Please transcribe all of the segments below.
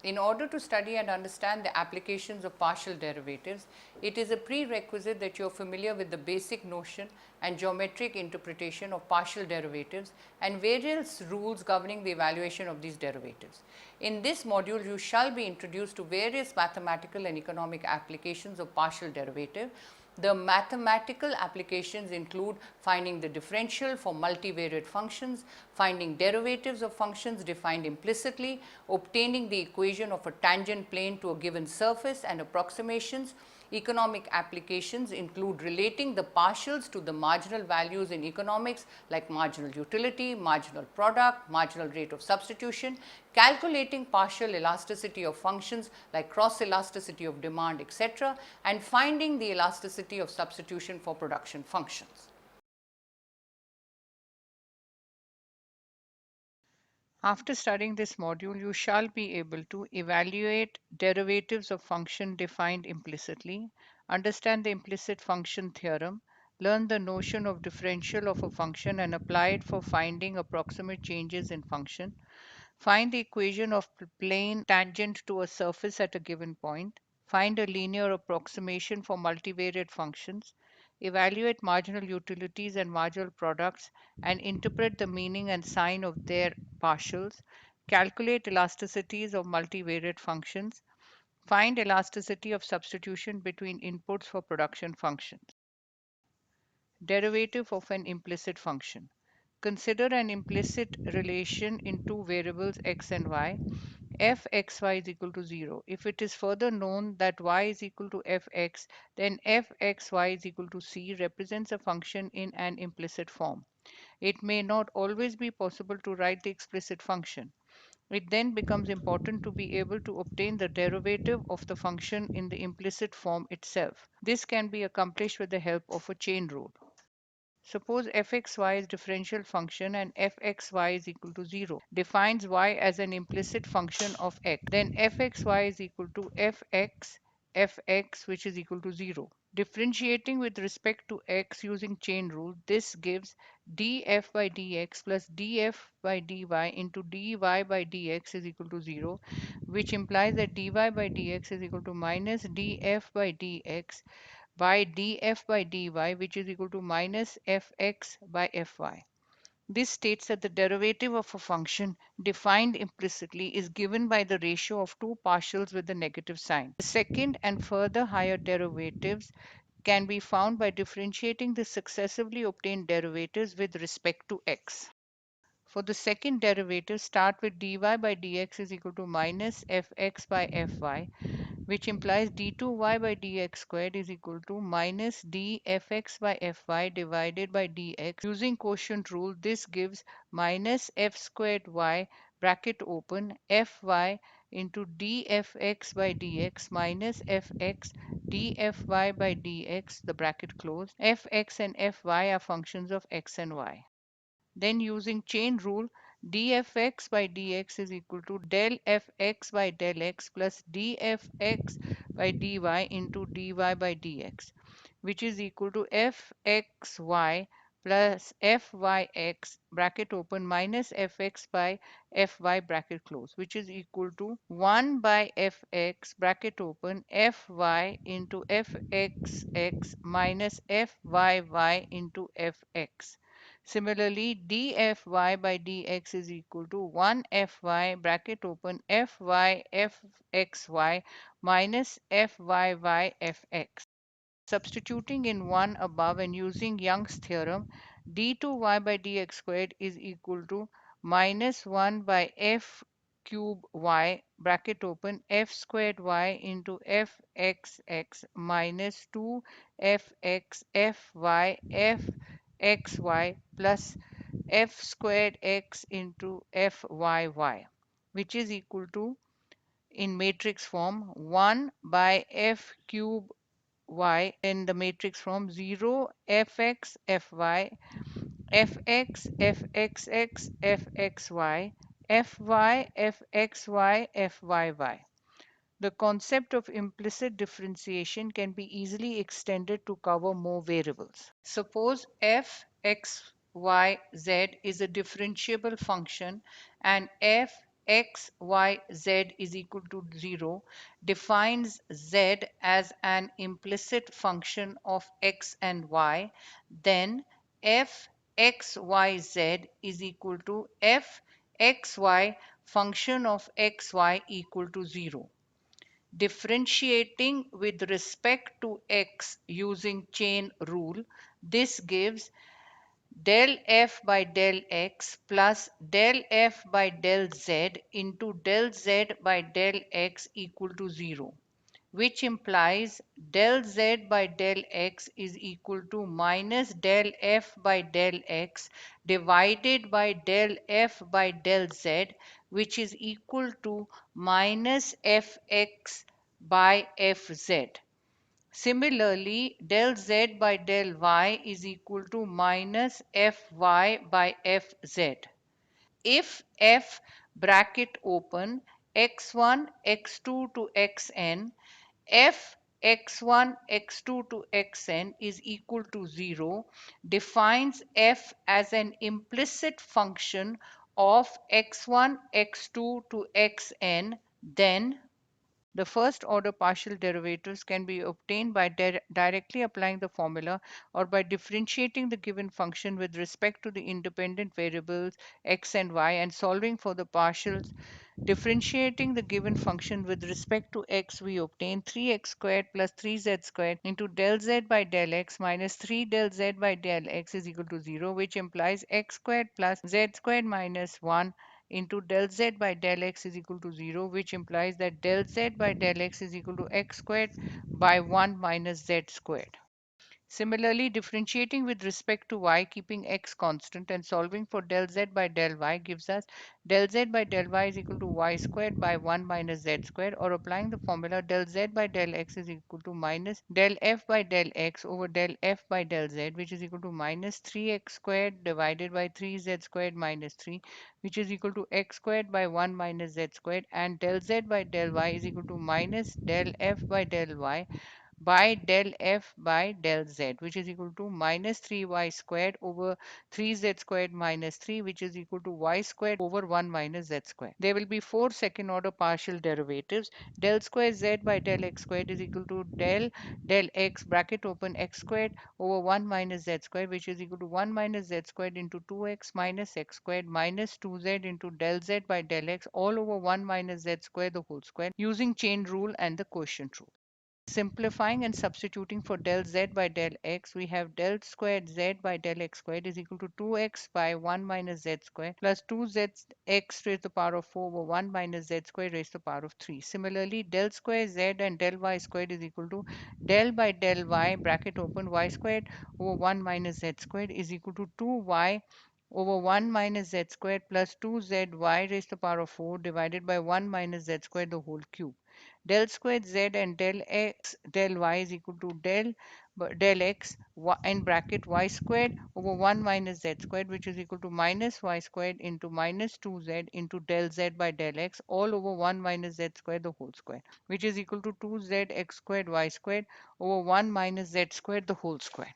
In order to study and understand the applications of partial derivatives, it is a prerequisite that you are familiar with the basic notion and geometric interpretation of partial derivatives and various rules governing the evaluation of these derivatives. In this module, you shall be introduced to various mathematical and economic applications of partial derivative. The mathematical applications include finding the differential for multivariate functions, finding derivatives of functions defined implicitly, obtaining the equation of a tangent plane to a given surface and approximations. Economic applications include relating the partials to the marginal values in economics like marginal utility, marginal product, marginal rate of substitution, calculating partial elasticity of functions like cross elasticity of demand, etc., and finding the elasticity of substitution for production functions. After studying this module, you shall be able to evaluate derivatives of function defined implicitly, understand the implicit function theorem, learn the notion of differential of a function and apply it for finding approximate changes in function, find the equation of plane tangent to a surface at a given point, find a linear approximation for multivariate functions, evaluate marginal utilities and marginal products and interpret the meaning and sign of their partials, calculate elasticities of multivariate functions, find elasticity of substitution between inputs for production functions. Derivative of an implicit function. Consider an implicit relation in two variables x and y. Fxy is equal to 0. If it is further known that y is equal to fx, then fxy is equal to c represents a function in an implicit form. It may not always be possible to write the explicit function. It then becomes important to be able to obtain the derivative of the function in the implicit form itself. This can be accomplished with the help of a chain rule. Suppose fxy is differential function and fxy is equal to 0 defines y as an implicit function of x. Then fxy is equal to fx which is equal to 0. Differentiating with respect to x using chain rule, this gives df by dx plus df by dy into dy by dx is equal to 0, which implies that dy by dx is equal to minus df by dx by df by dy, which is equal to minus fx by fy. This states that the derivative of a function defined implicitly is given by the ratio of two partials with the negative sign. The second and further higher derivatives can be found by differentiating the successively obtained derivatives with respect to x. For the second derivative, start with dy by dx is equal to minus fx by fy, which implies d2y by dx squared is equal to minus dfx by fy divided by dx. Using quotient rule, this gives minus f squared y bracket open fy into dfx by dx minus fx dfy by dx the bracket closed. Fx and fy are functions of x and y. Then using chain rule, dfx by dx is equal to del fx by del x plus dfx by dy into dy by dx, which is equal to fxy plus fyx bracket open minus fx by fy bracket close, which is equal to 1 by fx bracket open fy into fxx minus fyy into fx. Similarly, dfy by dx is equal to 1 fy bracket open fy fxy minus fyy fx. Substituting in 1 above and using Young's theorem, d2y by dx squared is equal to minus 1 by f cube y bracket open f squared y into fxx minus 2 fx fy fxy plus f squared x into fyy, which is equal to, in matrix form, 1 by f cube y in the matrix form 0 fx fy fx fxx fxy fy fxy fyy. The concept of implicit differentiation can be easily extended to cover more variables. Suppose f x y z is a differentiable function and f x, y, z is equal to 0 defines z as an implicit function of x and y, then f x, y, z is equal to f x, y function of x, y equal to 0. Differentiating with respect to x using chain rule, this gives del f by del x plus del f by del z into del z by del x equal to 0, which implies del z by del x is equal to minus del f by del x divided by del f by del z, which is equal to minus fx by fz. Similarly, del z by del y is equal to minus fy by fz. If f bracket open x1 x2 to xn, f x1 x2 to xn is equal to 0 defines f as an implicit function of x1 x2 to xn, then the first order partial derivatives can be obtained by directly applying the formula or by differentiating the given function with respect to the independent variables x and y and solving for the partials. Differentiating the given function with respect to x, we obtain 3x squared plus 3z squared into del z by del x minus 3 del z by del x is equal to 0, which implies x squared plus z squared minus 1 into del z by del x is equal to 0, which implies that del z by del x is equal to x squared by 1 minus z squared. Similarly, differentiating with respect to y, keeping x constant and solving for del z by del y gives us del z by del y is equal to y squared by 1 minus z squared, or applying the formula del z by del x is equal to minus del f by del x over del f by del z, which is equal to minus 3x squared divided by 3z squared minus 3, which is equal to x squared by 1 minus z squared, and del z by del y is equal to minus del f by del y by del f by del z, which is equal to minus 3y squared over 3z squared minus 3, which is equal to y squared over 1 minus z squared. There will be four second order partial derivatives. Del square z by del x squared is equal to del x bracket open x squared over 1 minus z squared, which is equal to 1 minus z squared into 2x minus x squared minus 2z into del z by del x all over 1 minus z squared the whole square using chain rule and the quotient rule. Simplifying and substituting for del z by del x, we have del squared z by del x squared is equal to 2x by 1 minus z squared plus 2z x raised to the power of 4 over 1 minus z squared raised to the power of 3. Similarly, del squared z and del y squared is equal to del by del y bracket open y squared over 1 minus z squared is equal to 2y over 1 minus z squared plus 2zy raised to the power of 4 divided by 1 minus z squared the whole cube. Del squared z and del x del y is equal to del x in bracket y squared over 1 minus z squared, which is equal to minus y squared into minus 2z into del z by del x all over 1 minus z squared the whole square, which is equal to 2z x squared y squared over 1 minus z squared the whole square.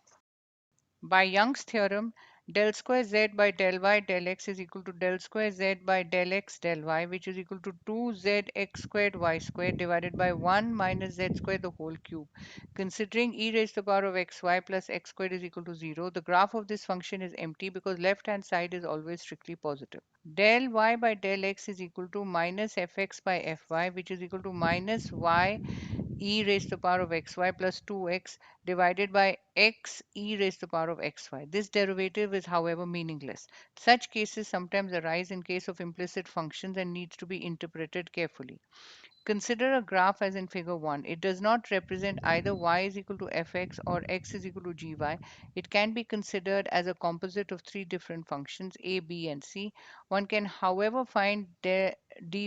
By Young's theorem, del square z by del y del x is equal to del square z by del x del y, which is equal to 2z x squared y squared divided by 1 minus z squared the whole cube. Considering e raised to the power of xy plus x squared is equal to 0, the graph of this function is empty because left hand side is always strictly positive. Del y by del x is equal to minus fx by fy, which is equal to minus y e raised to the power of xy plus 2x divided by x e raised to the power of xy. This derivative is, however, meaningless. Such cases sometimes arise in case of implicit functions and needs to be interpreted carefully. Consider a graph as in figure 1. It does not represent either y is equal to fx or x is equal to gy. It can be considered as a composite of three different functions a, b, and c. One can, however, find dy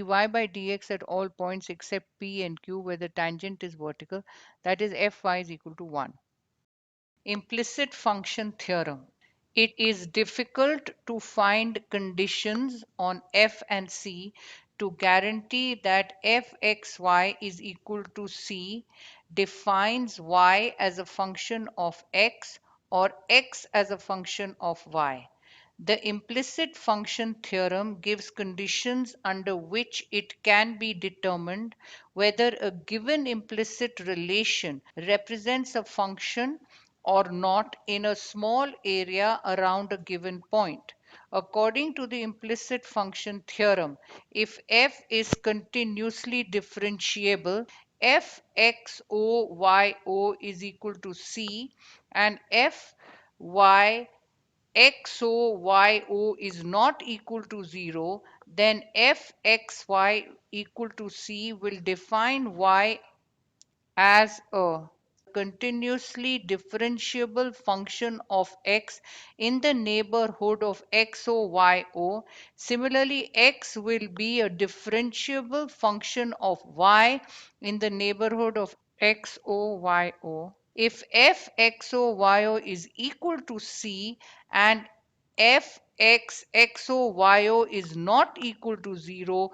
by dx at all points except p and q where the tangent is vertical, that is fy is equal to 1. Implicit function theorem. It is difficult to find conditions on f and c to guarantee that fxy is equal to c defines y as a function of x or x as a function of y. The implicit function theorem gives conditions under which it can be determined whether a given implicit relation represents a function or not in a small area around a given point. According to the implicit function theorem, if f is continuously differentiable, fxo is equal to c, and fy xo is not equal to 0, then fxy equal to c will define y as a continuously differentiable function of x in the neighborhood of xo. Similarly, x will be a differentiable function of y in the neighborhood of xo. If fxo is equal to c and fxxo is not equal to 0,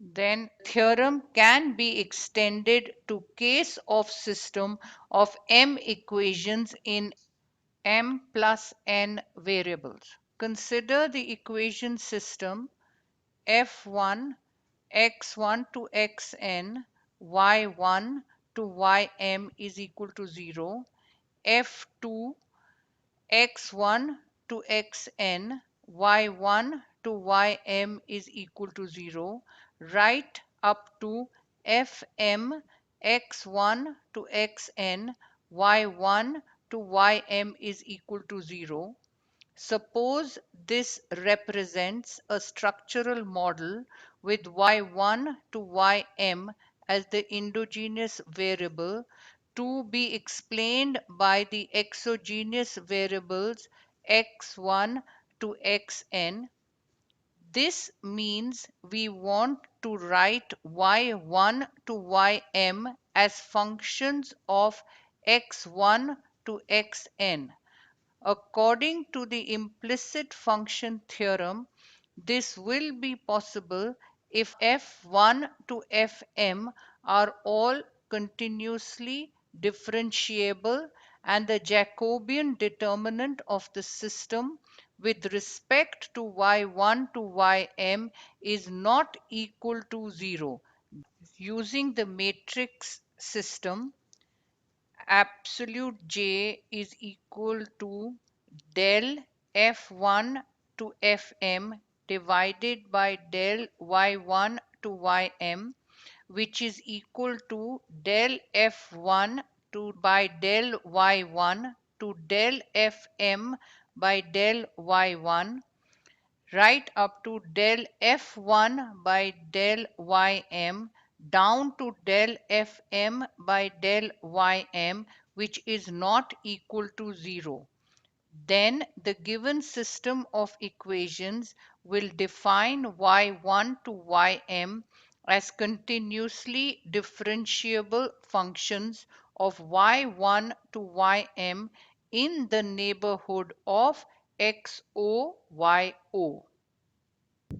then theorem can be extended to case of system of m equations in m plus n variables. Consider the equation system f1 x1 to xn y1 to ym is equal to 0, f2 x1 to xn y1 to ym is equal to 0, right up to fm x1 to xn y1 to ym is equal to 0. Suppose this represents a structural model with y1 to ym as the endogenous variable to be explained by the exogenous variables x1 to xn. This means we want to write y1 to ym as functions of x1 to xn. According to the implicit function theorem, this will be possible if f1 to fm are all continuously differentiable and the Jacobian determinant of the system with respect to y1 to ym is not equal to 0. Using the matrix system, absolute j is equal to del f1 to fm divided by del y1 to ym, which is equal to del f1 to by del y1 to del fm by del y1, right up to del f1 by del ym down to del fm by del ym, which is not equal to 0. Then the given system of equations will define y1 to ym as continuously differentiable functions of y1 to ym in the neighborhood of xo.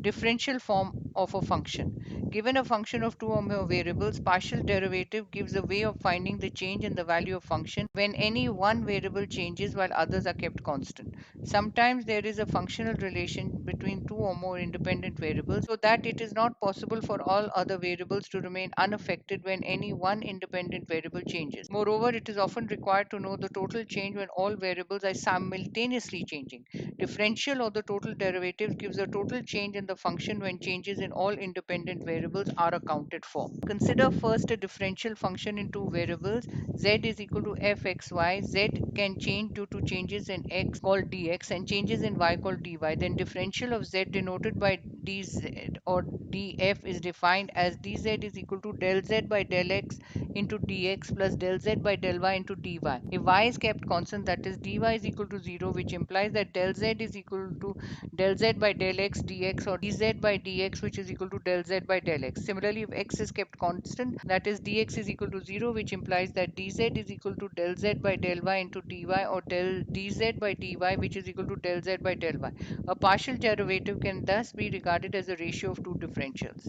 Differential form of a function. Given a function of two or more variables, partial derivative gives a way of finding the change in the value of function when any one variable changes while others are kept constant. Sometimes there is a functional relation between two or more independent variables so that it is not possible for all other variables to remain unaffected when any one independent variable changes. Moreover, it is often required to know the total change when all variables are simultaneously changing. Differential or the total derivative gives a total change in the function when changes in all independent variables are accounted for. Consider first a differential function in two variables. Z is equal to fxy. Z can change due to changes in x called dx and changes in y called dy. Then differential of z denoted by dz or df is defined as dz is equal to del z by del x into dx plus del z by del y into dy. If y is kept constant, that is dy is equal to 0, which implies that del z is equal to del z by del x dx or dz by dx, which is equal to del z by del x. Similarly, if x is kept constant, that is dx is equal to 0, which implies that dz is equal to del z by del y into dy or del dz by dy, which is equal to del z by del y. A partial derivative can thus be regarded as a ratio of two differentials.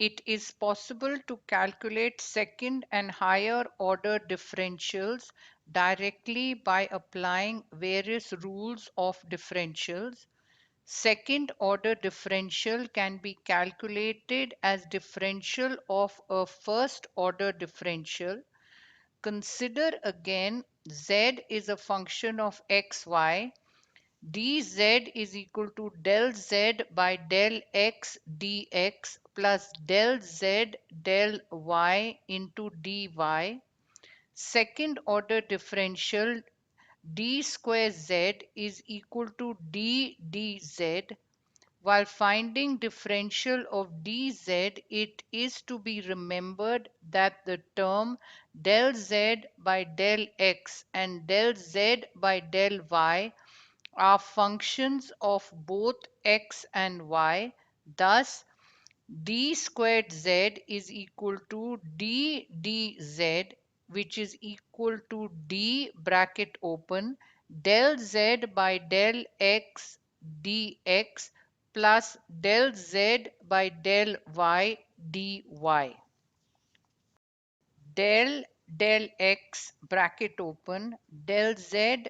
it is possible to calculate second and higher order differentials directly by applying various rules of differentials. Second order differential can be calculated as differential of a first order differential. Consider again z is a function of xy. Dz is equal to del z by del x dx plus del z del y into dy. Second order differential d square z is equal to d dz. While finding differential of dz, it is to be remembered that the term del z by del x and del z by del y are functions of both x and y. Thus, d squared z is equal to d dz, which is equal to d bracket open del z by del x dx plus del z by del y dy. Del x bracket open del z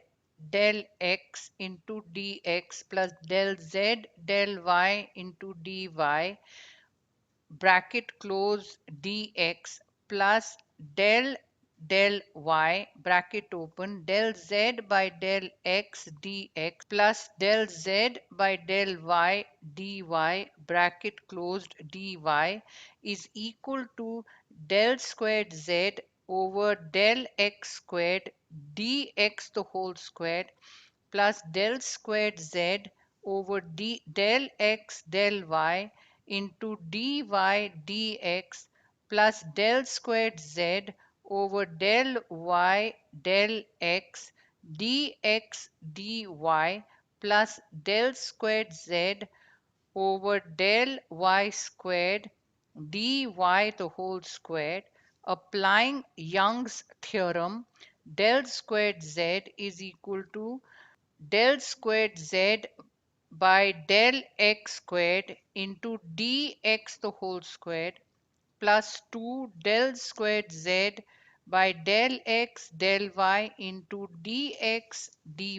del x into dx plus del z del y into dy bracket close dx plus del del y bracket open del z by del x dx plus del z by del y dy bracket closed dy is equal to del squared z over del x squared dx the whole squared plus del squared z over del x del y into dy dx plus del squared z over del y del x dx dy plus del squared z over del y squared dy the whole squared. Applying Young's theorem, del squared z is equal to del squared z by del x squared into dx the whole squared plus 2 del squared z by del x del y into dx dy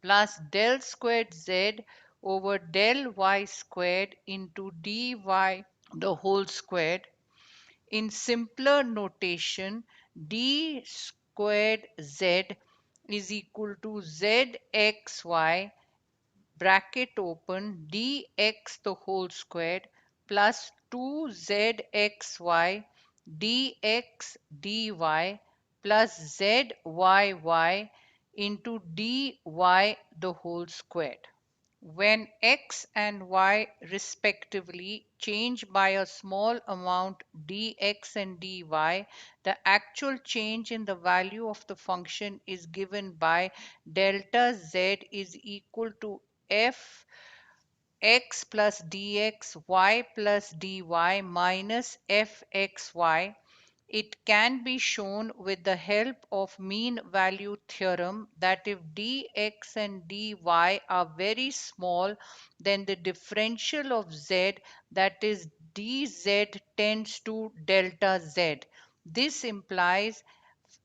plus del squared z over del y squared into dy the whole squared. In simpler notation, d squared z is equal to zxy bracket open dx the whole squared plus 2zxy dx dy plus zyy into dy the whole squared. When x and y respectively change by a small amount dx and dy, the actual change in the value of the function is given by delta z is equal to f x plus dx y plus dy minus fxy. It can be shown with the help of mean value theorem that if dx and dy are very small, then the differential of z, that is dz, tends to delta z. This implies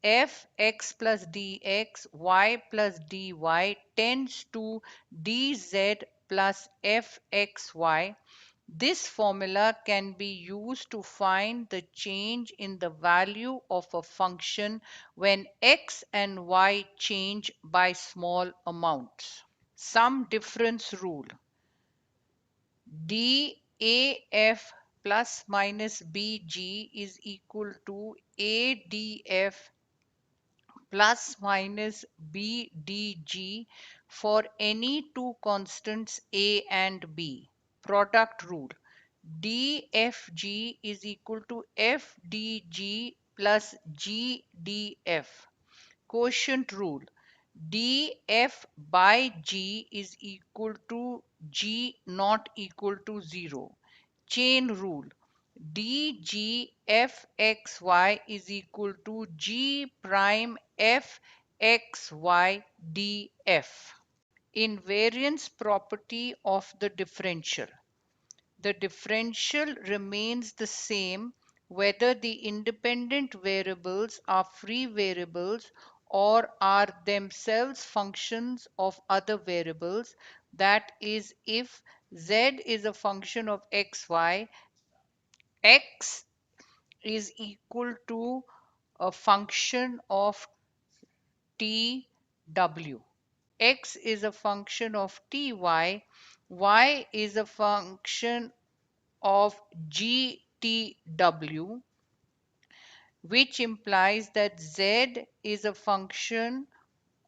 f x plus dx y plus dy tends to dz plus fxy. This formula can be used to find the change in the value of a function when x and y change by small amounts. Sum difference rule. DAF plus minus BG is equal to ADF plus minus BDG for any two constants A and B. Product rule. DFG is equal to FDG plus GDF. Quotient rule. DF by G is equal to G not equal to 0. Chain rule. DGFXY is equal to G prime FXY DF. Invariance property of the differential. The differential remains the same whether the independent variables are free variables or are themselves functions of other variables. That is, if z is a function of xy, x is equal to a function of tw. X is a function of ty, y is a function of gtw, which implies that z is a function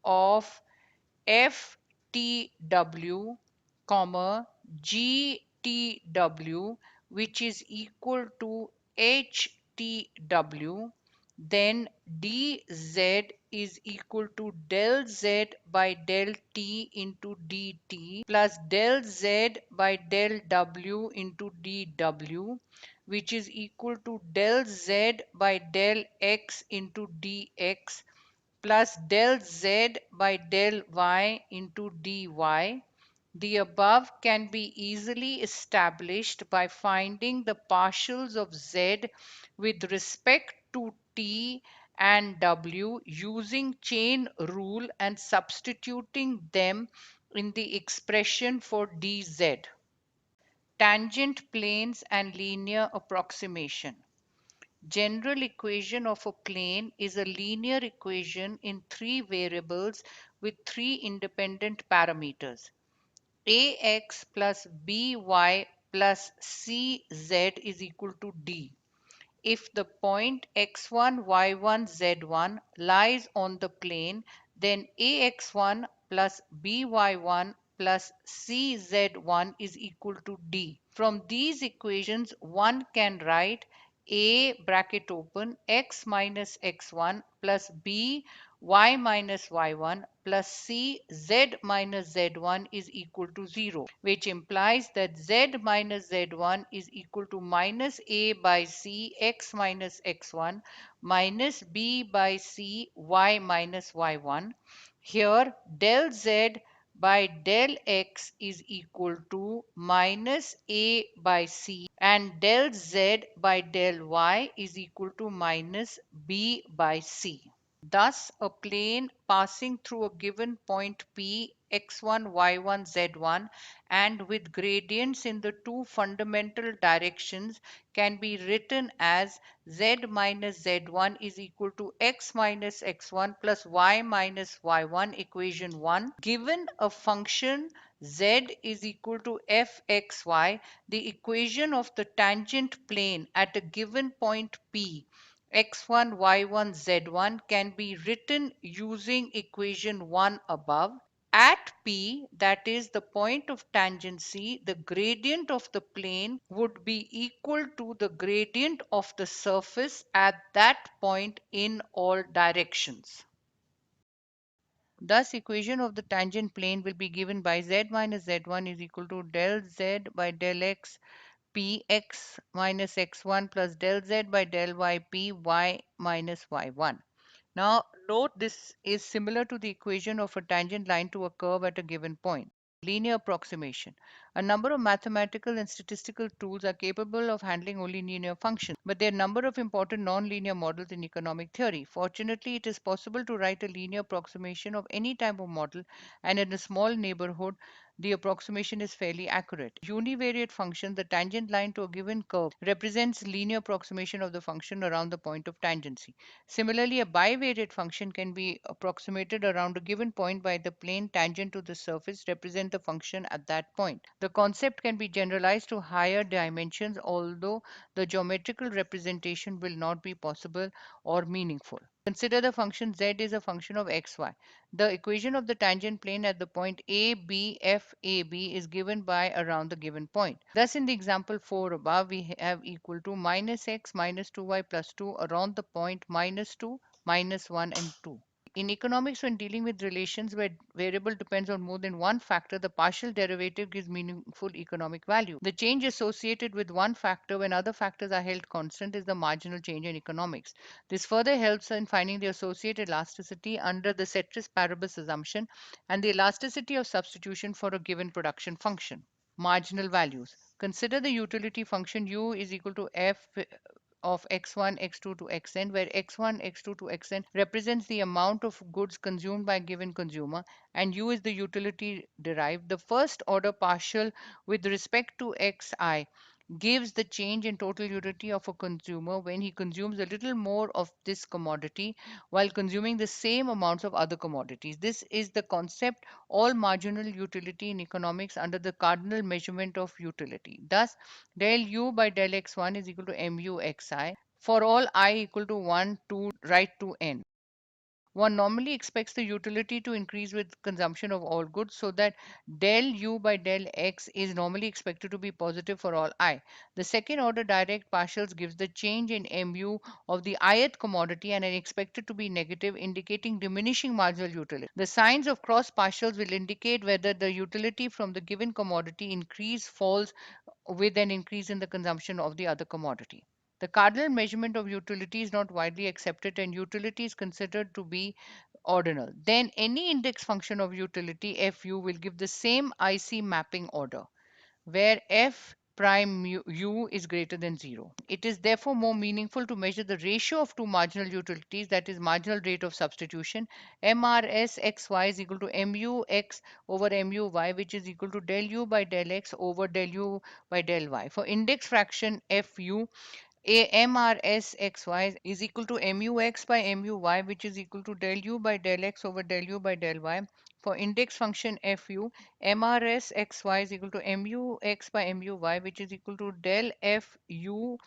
of ftw, comma gtw, which is equal to htw, then dz is equal to del z by del t into dt plus del z by del w into dw, which is equal to del z by del x into dx plus del z by del y into dy. The above can be easily established by finding the partials of z with respect to t and w using chain rule and substituting them in the expression for dz. Tangent planes and linear approximation. General equation of a plane is a linear equation in three variables with three independent parameters. Ax plus by plus cz is equal to d. If the point x1, y1, z1 lies on the plane, then ax1 plus by1 plus cz1 is equal to d. From these equations, one can write a bracket open x minus x1 plus b y minus y1 plus c z minus z1 is equal to 0, which implies that z minus z1 is equal to minus a by c x minus x1 minus b by c y minus y1. Here del z by del x is equal to minus a by c and del z by del y is equal to minus b by c. Thus, a plane passing through a given point P x1, y1, z1 and with gradients in the two fundamental directions can be written as z minus z1 is equal to x minus x1 plus y minus y1, equation 1. Given a function z is equal to fxy, the equation of the tangent plane at a given point P x1, y1, z1 can be written using equation 1 above. At P, that is the point of tangency, the gradient of the plane would be equal to the gradient of the surface at that point in all directions. Thus, equation of the tangent plane will be given by z minus z1 is equal to del z by del x p x minus x1 plus del z by del y p y minus y1. Now, note this is similar to the equation of a tangent line to a curve at a given point. Linear approximation. A number of mathematical and statistical tools are capable of handling only linear functions, but there are a number of important nonlinear models in economic theory. Fortunately, it is possible to write a linear approximation of any type of model, and in a small neighborhood, the approximation is fairly accurate. Univariate function, the tangent line to a given curve, represents linear approximation of the function around the point of tangency. Similarly, a bivariate function can be approximated around a given point by the plane tangent to the surface represent the function at that point. The concept can be generalized to higher dimensions, although the geometrical representation will not be possible or meaningful. Consider the function z is a function of xy. The equation of the tangent plane at the point A, B, F, A, B is given by around the given point. Thus, in the example 4 above, we have equal to minus x minus 2y plus 2 around the point minus 2, minus 1 and 2. In economics, when dealing with relations where variable depends on more than one factor, the partial derivative gives meaningful economic value. The change associated with one factor when other factors are held constant is the marginal change in economics. This further helps in finding the associated elasticity under the ceteris paribus assumption and the elasticity of substitution for a given production function. Marginal values. Consider the utility function u is equal to f of x1, x2 to xn, where x1, x2 to xn represents the amount of goods consumed by a given consumer, and u is the utility derived. The first order partial with respect to xi gives the change in total utility of a consumer when he consumes a little more of this commodity while consuming the same amounts of other commodities. This is the concept all marginal utility in economics under the cardinal measurement of utility. Thus, del u by del x1 is equal to mu xi for all I equal to 1 to right to n. One normally expects the utility to increase with consumption of all goods, so that del u by del x is normally expected to be positive for all I. The second order direct partials gives the change in mu of the ith commodity and are expected to be negative, indicating diminishing marginal utility. The signs of cross partials will indicate whether the utility from the given commodity increase falls with an increase in the consumption of the other commodity. The cardinal measurement of utility is not widely accepted, and utility is considered to be ordinal. Then any index function of utility fu will give the same IC mapping order, where f prime u is greater than 0. It is therefore more meaningful to measure the ratio of two marginal utilities, that is marginal rate of substitution. MRS xy is equal to mu x over mu y, which is equal to del u by del x over del u by del y. For index fraction fu, a MRS is equal to mu x by mu y, which is equal to del u by del x over del u by del y. For index function fu, MRS is equal to mu x by mu y, which is equal to del fu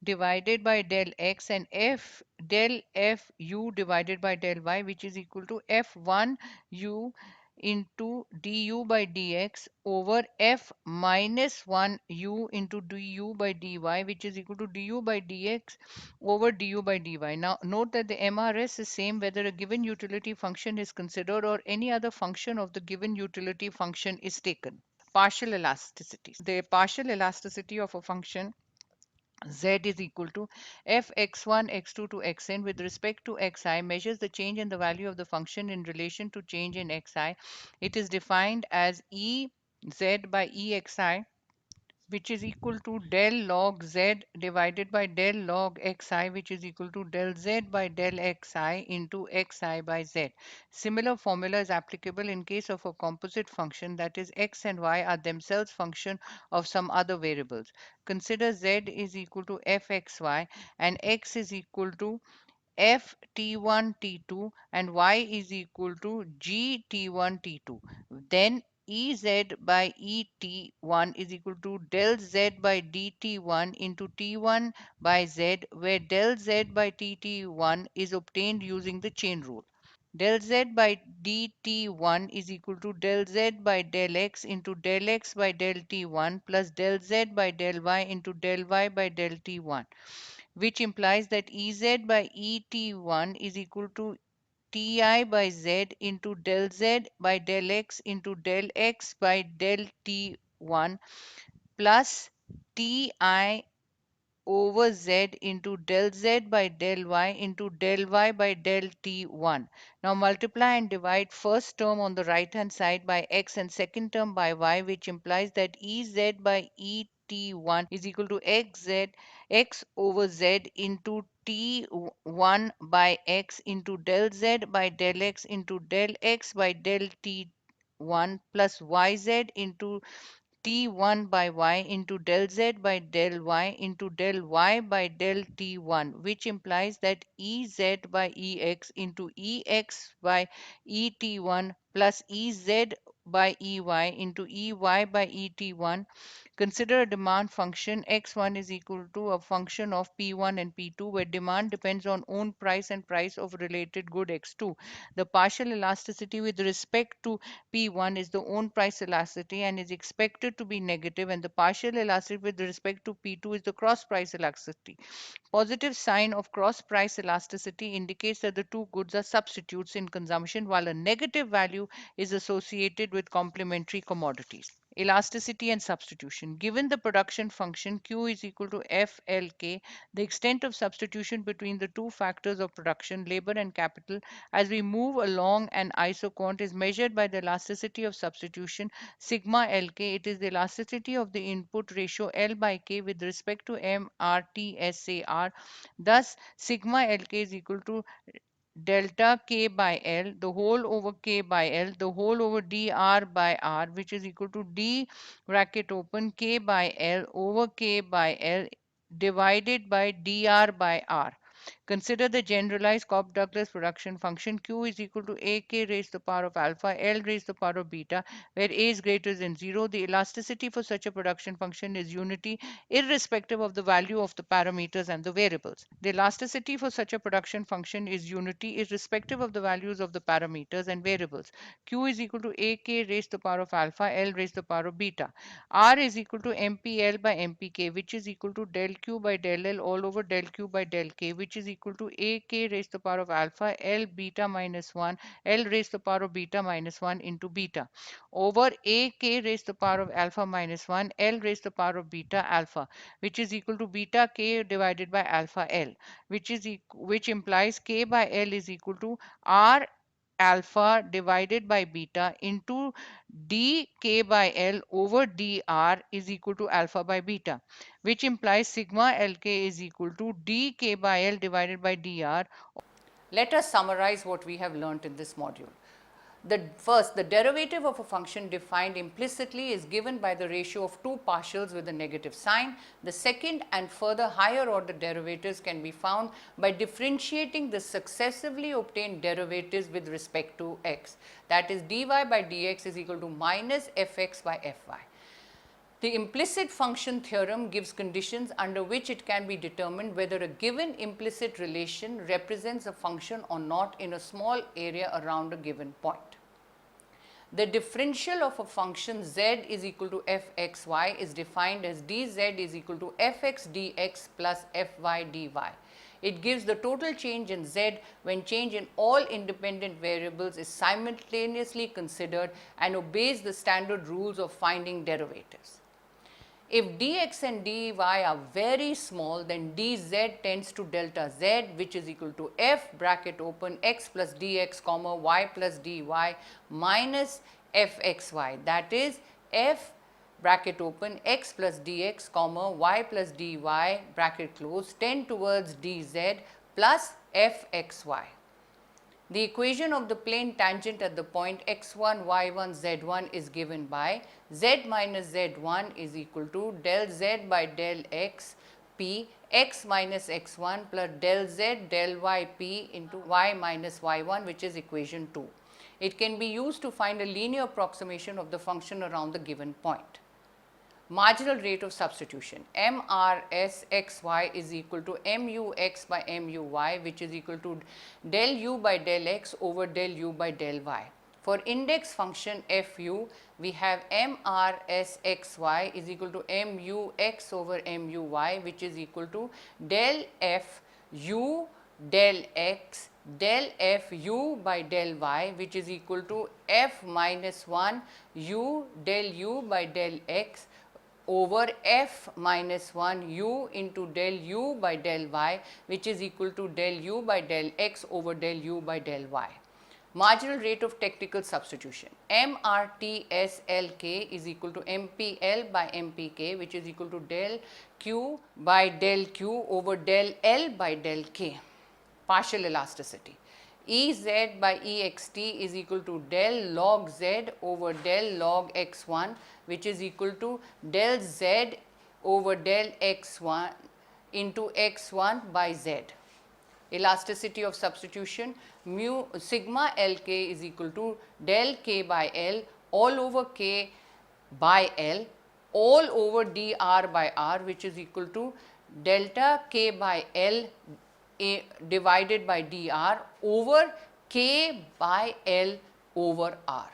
divided by del x, and f del fu divided by del y, which is equal to f1 u into du by dx over f minus 1 u into du by dy, which is equal to du by dx over du by dy. Now note that the MRS is same whether a given utility function is considered or any other function of the given utility function is taken. Partial elasticity. The partial elasticity of a function z is equal to fx1 x2 to xn with respect to xi measures the change in the value of the function in relation to change in xi. It is defined as e z by exi, which is equal to del log z divided by del log xi, which is equal to del z by del xi into xi by z. Similar formula is applicable in case of a composite function, that is x and y are themselves function of some other variables. Consider z is equal to fxy and x is equal to f t1 t2 and y is equal to g t1 t2. Then Ez by Et1 is equal to del z by dt1 into t1 by z, where del z by tt1 is obtained using the chain rule. Del z by dt1 is equal to del z by del x into del x by del t1 plus del z by del y into del y by del t1, which implies that Ez by Et1 is equal to Ti by z into del z by del x into del x by del t1 plus Ti over z into del z by del y into del y by del t1. Now multiply and divide first term on the right hand side by x and second term by y, which implies that Ez by Et1 is equal to x over z into t1 by x into del z by del x into del x by del t1 plus yz into t1 by y into del z by del y into del y by del t1, which implies that Ez by Ex into Ex by Et1 plus Ez by Ey into Ey by Et1. Consider a demand function x1 is equal to a function of p1 and p2, where demand depends on own price and price of related good x2. The partial elasticity with respect to P1 is the own price elasticity and is expected to be negative, and the partial elasticity with respect to P2 is the cross price elasticity. Positive sign of cross price elasticity indicates that the two goods are substitutes in consumption, while a negative value is associated with complementary commodities. Elasticity and substitution. Given the production function Q is equal to FLK, the extent of substitution between the two factors of production, labor and capital, as we move along an isoquant is measured by the elasticity of substitution sigma Lk. It is the elasticity of the input ratio L by K with respect to MRTSAR. Thus, sigma Lk is equal to delta K by L, the whole over K by L, the whole over dr by R, which is equal to d bracket open K by L over K by L divided by dr by R. Consider the generalized Cobb-Douglas production function Q is equal to AK raised to the power of alpha, L raised to the power of beta, where A is greater than 0. The elasticity for such a production function is unity, irrespective of the value of the parameters and the variables. The elasticity for such a production function is unity, irrespective of the values of the parameters and variables. Q is equal to AK raised to the power of alpha, L raised to the power of beta. R is equal to MPL by MPK, which is equal to del Q by del L all over del Q by del K, which is equal to AK raised to the power of alpha, L beta minus 1, L raised to the power of beta minus 1 into beta, over AK raised to the power of alpha minus 1, L raised to the power of beta alpha, which is equal to beta K divided by alpha L, which implies K by L is equal to R alpha divided by beta into dk by L over dr is equal to alpha by beta, which implies sigma Lk is equal to dk by L divided by dr. Let us summarize what we have learnt in this module. First, the derivative of a function defined implicitly is given by the ratio of two partials with a negative sign. The second and further higher order derivatives can be found by differentiating the successively obtained derivatives with respect to x. That is, dy by dx is equal to minus fx by fy. The implicit function theorem gives conditions under which it can be determined whether a given implicit relation represents a function or not in a small area around a given point. The differential of a function z is equal to fxy is defined as dz is equal to fx dx plus fy dy. It gives the total change in z when change in all independent variables is simultaneously considered and obeys the standard rules of finding derivatives. If dx and dy are very small, then dz tends to delta z, which is equal to f bracket open x plus dx comma y plus dy minus fxy, that is f bracket open x plus dx comma y plus dy bracket close tend towards dz plus fxy. The equation of the plane tangent at the point x1, y1, z1 is given by z minus z1 is equal to del z by del x p x minus x1 plus del z del y p into y minus y1, which is equation 2. It can be used to find a linear approximation of the function around the given point. Marginal rate of substitution MRSXY is equal to MUX by MUY, which is equal to del U by del X over del U by del Y. For index function FU, we have MRSXY is equal to MUX over MUY, which is equal to del F U del X del F U by del Y, which is equal to F minus 1 U del U by del X over f minus 1 u into del u by del y, which is equal to del u by del x over del u by del y. Marginal rate of technical substitution MRTSLK is equal to MPL by MPK, which is equal to del q by del q over del L by del k. Partial elasticity Ez by Ext is equal to del log z over del log x1, which is equal to del z over del x1 into x1 by z. Elasticity of substitution mu sigma Lk is equal to del k by L all over k by L all over dr by r, which is equal to delta k by L divided by dr over k by L over r.